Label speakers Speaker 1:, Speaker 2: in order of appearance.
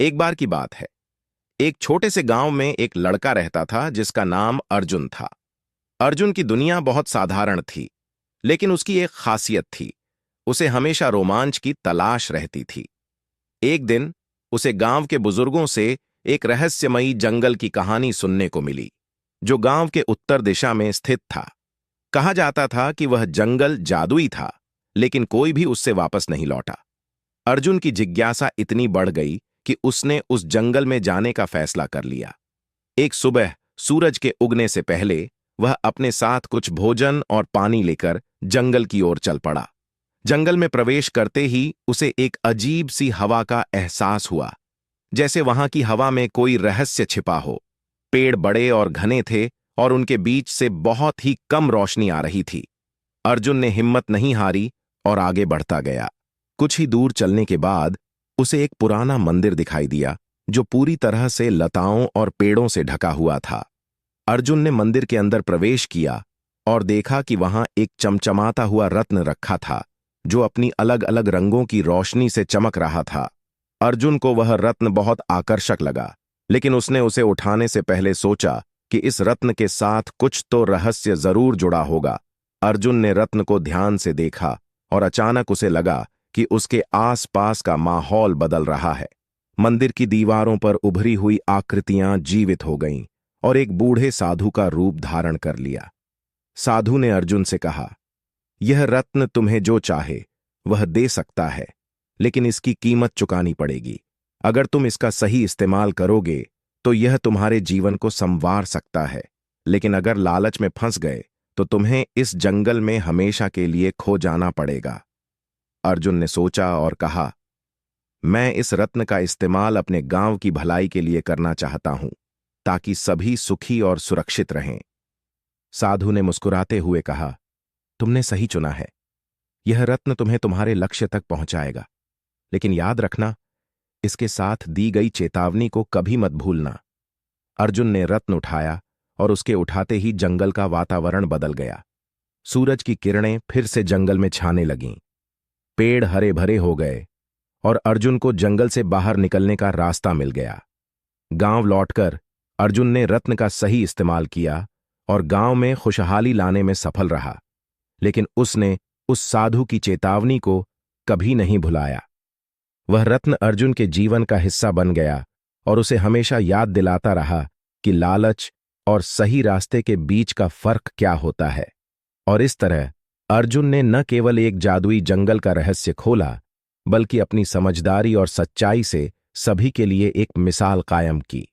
Speaker 1: एक बार की बात है। एक छोटे से गांव में एक लड़का रहता था जिसका नाम अर्जुन था। अर्जुन की दुनिया बहुत साधारण थी, लेकिन उसकी एक खासियत थी। उसे हमेशा रोमांच की तलाश रहती थी। एक दिन उसे गांव के बुजुर्गों से एक रहस्यमयी जंगल की कहानी सुनने को मिली, जो गांव के उत्तर दिशा में स्थित था। कहा जाता था कि वह जंगल जादुई था, लेकिन कोई भी उससे वापस नहीं लौटा। अर्जुन की जिज्ञासा इतनी बढ़ गई कि उसने उस जंगल में जाने का फैसला कर लिया। एक सुबह सूरज के उगने से पहले वह अपने साथ कुछ भोजन और पानी लेकर जंगल की ओर चल पड़ा। जंगल में प्रवेश करते ही उसे एक अजीब सी हवा का एहसास हुआ, जैसे वहां की हवा में कोई रहस्य छिपा हो। पेड़ बड़े और घने थे और उनके बीच से बहुत ही कम रोशनी आ रही थी। अर्जुन ने हिम्मत नहीं हारी और आगे बढ़ता गया। कुछ ही दूर चलने के बाद उसे एक पुराना मंदिर दिखाई दिया, जो पूरी तरह से लताओं और पेड़ों से ढका हुआ था। अर्जुन ने मंदिर के अंदर प्रवेश किया और देखा कि वहां एक चमचमाता हुआ रत्न रखा था, जो अपनी अलग अलग रंगों की रोशनी से चमक रहा था। अर्जुन को वह रत्न बहुत आकर्षक लगा, लेकिन उसने उसे उठाने से पहले सोचा कि इस रत्न के साथ कुछ तो रहस्य जरूर जुड़ा होगा। अर्जुन ने रत्न को ध्यान से देखा और अचानक उसे लगा कि उसके आसपास का माहौल बदल रहा है। मंदिर की दीवारों पर उभरी हुई आकृतियां जीवित हो गईं और एक बूढ़े साधु का रूप धारण कर लिया। साधु ने अर्जुन से कहा, यह रत्न तुम्हें जो चाहे वह दे सकता है, लेकिन इसकी कीमत चुकानी पड़ेगी। अगर तुम इसका सही इस्तेमाल करोगे तो यह तुम्हारे जीवन को संवार सकता है, लेकिन अगर लालच में फंस गए तो तुम्हें इस जंगल में हमेशा के लिए खो जाना पड़ेगा। अर्जुन ने सोचा और कहा, मैं इस रत्न का इस्तेमाल अपने गांव की भलाई के लिए करना चाहता हूं, ताकि सभी सुखी और सुरक्षित रहें। साधु ने मुस्कुराते हुए कहा, तुमने सही चुना है। यह रत्न तुम्हें तुम्हारे लक्ष्य तक पहुंचाएगा, लेकिन याद रखना, इसके साथ दी गई चेतावनी को कभी मत भूलना। अर्जुन ने रत्न उठाया और उसके उठाते ही जंगल का वातावरण बदल गया। सूरज की किरणें फिर से जंगल में छाने लगीं। पेड़ हरे भरे हो गए और अर्जुन को जंगल से बाहर निकलने का रास्ता मिल गया। गांव लौटकर अर्जुन ने रत्न का सही इस्तेमाल किया और गांव में खुशहाली लाने में सफल रहा, लेकिन उसने उस साधु की चेतावनी को कभी नहीं भुलाया। वह रत्न अर्जुन के जीवन का हिस्सा बन गया और उसे हमेशा याद दिलाता रहा कि लालच और सही रास्ते के बीच का फर्क क्या होता है। और इस तरह अर्जुन ने न केवल एक जादुई जंगल का रहस्य खोला, बल्कि अपनी समझदारी और सच्चाई से सभी के लिए एक मिसाल कायम की।